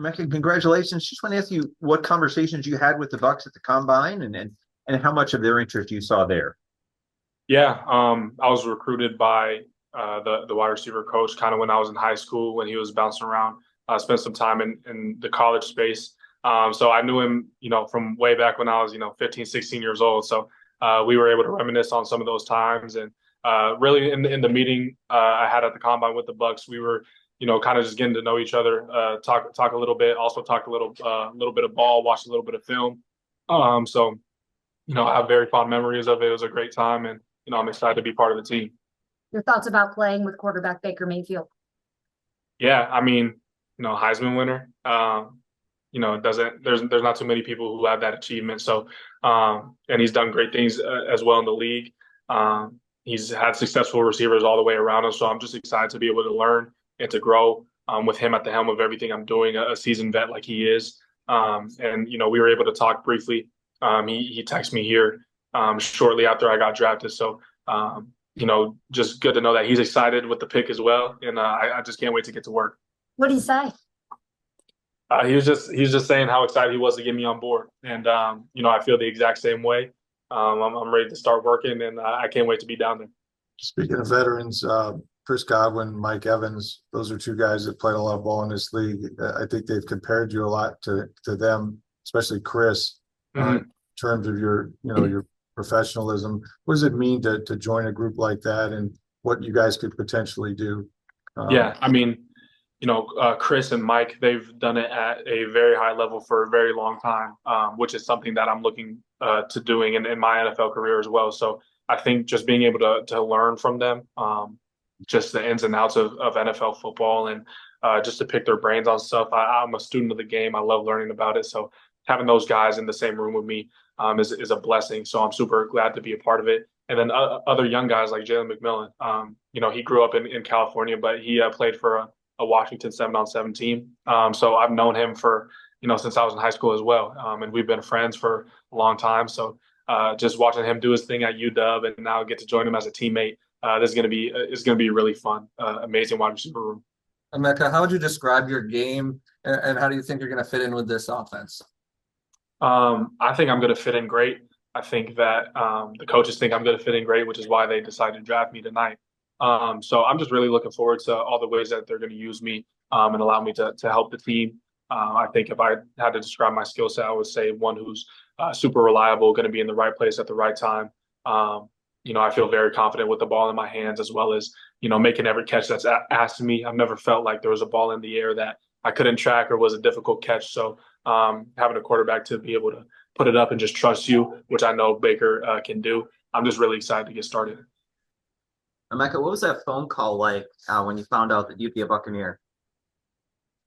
Emeka, congratulations. Just want to ask you what conversations you had with the Bucs at the combine and how much of their interest you saw there. Yeah, I was recruited by the wide receiver coach kind of when I was in high school when he was bouncing around. Spent some time in the college space. So I knew him, from way back when I was, 15, 16 years old. So we were able to reminisce on some of those times. And really in the meeting I had at the combine with the Bucs, we were, kind of just getting to know each other, talk a little bit, also talk a little bit of ball, watch a little bit of film. So I have very fond memories of it. It was a great time, and I'm excited to be part of the team. Your thoughts about playing with quarterback Baker Mayfield? Yeah, I mean, Heisman winner. It doesn't there's not too many people who have that achievement. So, and he's done great things as well in the league. He's had successful receivers all the way around him. So I'm just excited to be able to learn and to grow with him at the helm of everything I'm doing. A seasoned vet like he is, and we were able to talk briefly. He texted me here shortly after I got drafted. So, just good to know that he's excited with the pick as well. And I just can't wait to get to work. What do you say? He was just saying how excited he was to get me on board. And, I feel the exact same way. I'm ready to start working, and I can't wait to be down there. Speaking of veterans, Chris Godwin, Mike Evans, those are two guys that played a lot of ball in this league. I think they've compared you a lot to them, especially Chris, in terms of your professionalism. What does it mean to join a group like that, and what you guys could potentially do? Yeah, I mean, Chris and Mike, they've done it at a very high level for a very long time, which is something that I'm looking to doing in my NFL career as well. So I think just being able to learn from them, just the ins and outs of NFL football, and just to pick their brains on stuff. I'm a student of the game. I love learning about it. So having those guys in the same room with me is a blessing. So I'm super glad to be a part of it. And then other young guys like Jalen McMillan, he grew up in California, but he played for a Washington 7-on-7 team. So I've known him for, since I was in high school as well. And we've been friends for a long time. So just watching him do his thing at UW and now get to join him as a teammate, this is going to be really fun, amazing wide receiver room. Emeka, how would you describe your game, and how do you think you're going to fit in with this offense? I think I'm going to fit in great. I think that the coaches think I'm going to fit in great, which is why they decided to draft me tonight. So I'm just really looking forward to all the ways that they're going to use me and allow me to help the team. I think if I had to describe my skill set, I would say one who's super reliable, going to be in the right place at the right time. I feel very confident with the ball in my hands, as well as, making every catch that's asked of me. I've never felt like there was a ball in the air that I couldn't track or was a difficult catch. So having a quarterback to be able to put it up and just trust you, which I know Baker can do, I'm just really excited to get started. Emeka, what was that phone call like when you found out that you'd be a Buccaneer?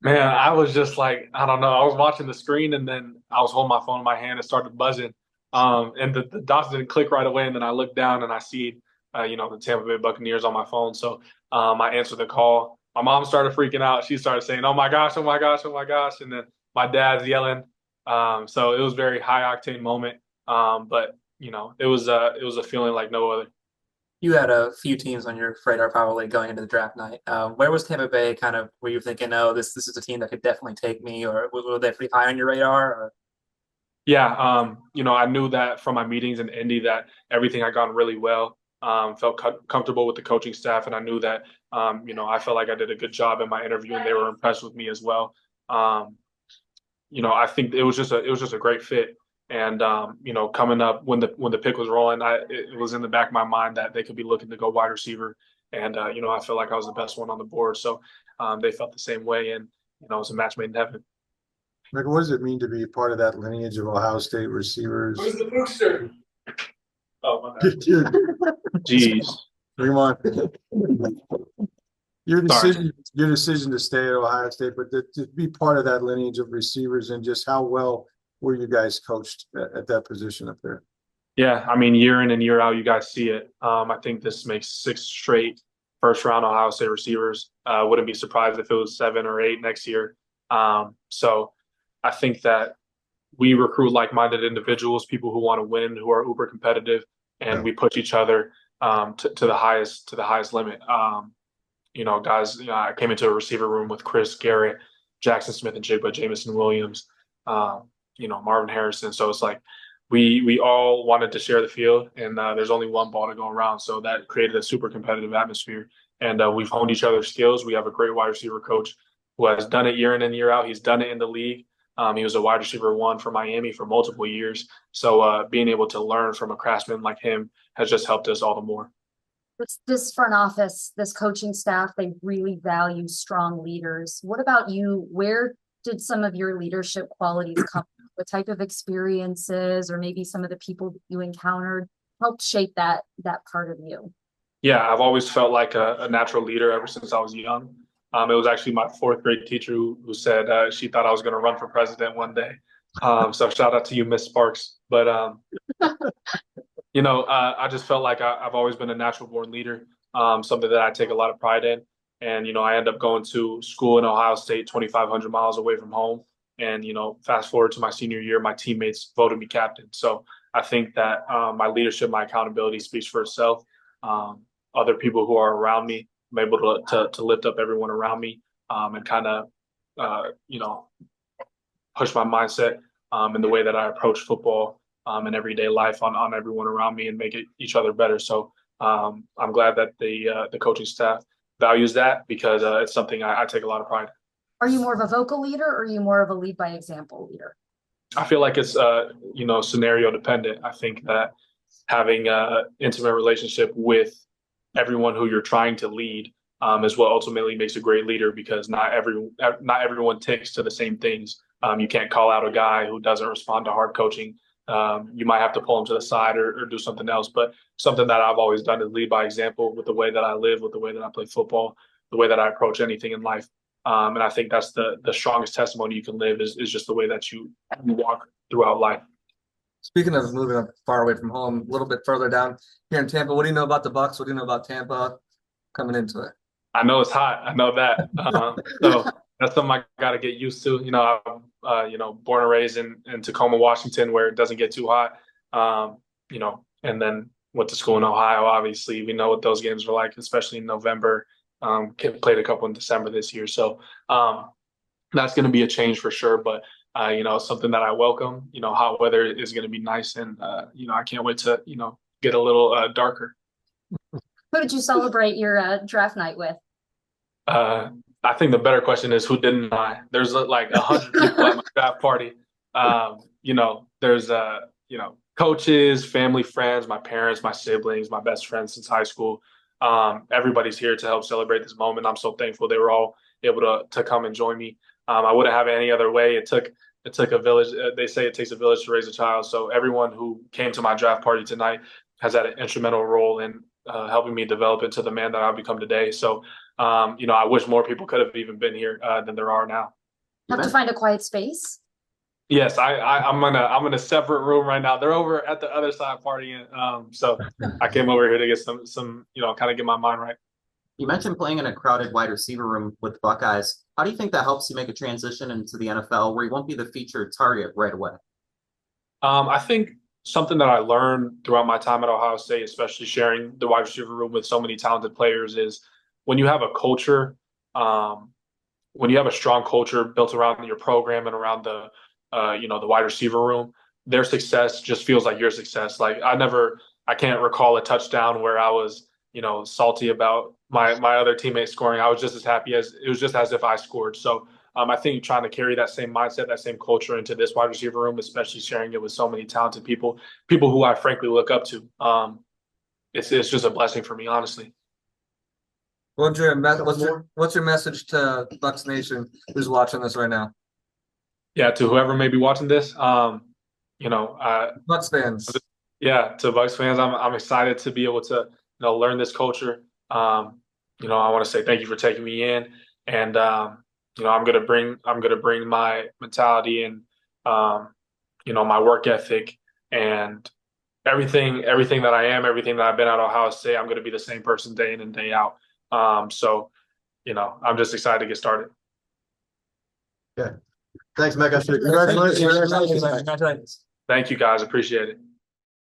Man, I was just like, I don't know. I was watching the screen, and then I was holding my phone in my hand and started buzzing. And the dots didn't click right away. And then I looked down and I see, the Tampa Bay Buccaneers on my phone. So I answered the call. My mom started freaking out. She started saying, "Oh my gosh, oh my gosh, oh my gosh!" And then my dad's yelling. So it was a very high octane moment. But it was a feeling like no other. You had a few teams on your radar probably going into the draft night. Where was Tampa Bay kind of, were you thinking, oh, this is a team that could definitely take me, or were they pretty high on your radar? Or? Yeah, I knew that from my meetings in Indy that everything had gone really well. Felt comfortable with the coaching staff, and I knew that, I felt like I did a good job in my interview, and they were impressed with me as well. I think it was just a great fit. And coming up when the pick was rolling, it was in the back of my mind that they could be looking to go wide receiver, and I feel like I was the best one on the board. So they felt the same way, and it was a match made in heaven. Like, what does it mean to be part of that lineage of Ohio State receivers? Where's the booster? Oh my God. Jeez. Bring on. Your decision to stay at Ohio State, but to be part of that lineage of receivers, and just how well were you guys coached at that position up there? Yeah, I mean, year in and year out, you guys see it. I think this makes 6 straight first-round Ohio State receivers. Wouldn't be surprised if it was 7 or 8 next year. So I think that we recruit like-minded individuals, people who want to win, who are uber competitive, and we push each other to the highest limit. Guys, I came into a receiver room with Chris, Garrett, Jackson Smith and Jigba, Jamison Williams, Marvin Harrison. So it's like we all wanted to share the field, and there's only one ball to go around. So that created a super competitive atmosphere. And we've honed each other's skills. We have a great wide receiver coach who has done it year in and year out. He's done it in the league. He was a wide receiver 1 for Miami for multiple years. So being able to learn from a craftsman like him has just helped us all the more. This front office, this coaching staff, they really value strong leaders. What about you? Where did some of your leadership qualities come from? What type of experiences or maybe some of the people that you encountered helped shape that part of you? Yeah, I've always felt like a natural leader ever since I was young. It was actually my 4th grade teacher who said she thought I was going to run for president one day. So shout out to you, Miss Sparks. But I just felt like I've always been a natural born leader, something that I take a lot of pride in. And, I ended up going to school in Ohio State, 2,500 miles away from home. And, fast forward to my senior year, my teammates voted me captain. So I think that my leadership, my accountability speaks for itself. Other people who are around me, I'm able to lift up everyone around me and kind of, push my mindset in the way that I approach football and everyday life on everyone around me and make each other better. So I'm glad that the coaching staff values that because it's something I take a lot of pride in. Are you more of a vocal leader or are you more of a lead by example leader? I feel like it's scenario dependent. I think that having an intimate relationship with everyone who you're trying to lead is what ultimately makes a great leader because not everyone ticks to the same things. You can't call out a guy who doesn't respond to hard coaching. You might have to pull him to the side or do something else. But something that I've always done is lead by example with the way that I live, with the way that I play football, the way that I approach anything in life. And I think that's the strongest testimony you can live is just the way that you walk throughout life. Speaking of moving up far away from home, a little bit further down here in Tampa, what do you know about the Bucs? What do you know about Tampa coming into it? I know it's hot. I know that. So that's something I got to get used to. I'm born and raised in Tacoma, Washington, where it doesn't get too hot. And then went to school in Ohio. Obviously, we know what those games are like, especially in November. Played a couple in December this year, so that's going to be a change for sure. But something that I welcome. Hot weather is going to be nice, and I can't wait to get a little darker. Who did you celebrate your draft night with? I think the better question is who didn't I? There's like 100 people at my draft party. There's coaches, family, friends, my parents, my siblings, my best friends since high school. Everybody's here to help celebrate this moment. I'm so thankful they were all able to come and join me. I wouldn't have it any other way. It took a village. They say it takes a village to raise a child. So everyone who came to my draft party tonight has had an instrumental role in helping me develop into the man that I've become today. So, I wish more people could have even been here than there are now. Have to find a quiet space. Yes, I'm in a separate room right now. They're over at the other side partying. So I came over here to get some kind of get my mind right. You mentioned playing in a crowded wide receiver room with Buckeyes. How do you think that helps you make a transition into the NFL where you won't be the featured target right away? I think something that I learned throughout my time at Ohio State, especially sharing the wide receiver room with so many talented players, is when you have a culture, when you have a strong culture built around your program and around the wide receiver room, their success just feels like your success. Like I can't recall a touchdown where I was, salty about my other teammates scoring. I was just as happy as if I scored. So I think trying to carry that same mindset, that same culture into this wide receiver room, especially sharing it with so many talented people who I frankly look up to. It's just a blessing for me, honestly. What's your message to Bucs Nation who's watching this right now? Yeah, to whoever may be watching this, Bucs fans. Yeah, to Bucs fans, I'm excited to be able to learn this culture. I want to say thank you for taking me in, and I'm gonna bring my mentality and my work ethic and everything that I am, everything that I've been at Ohio State. I'm gonna be the same person day in and day out. So I'm just excited to get started. Yeah. Thanks, Emeka. Congratulations. Congratulations. Thank you, guys. Appreciate it.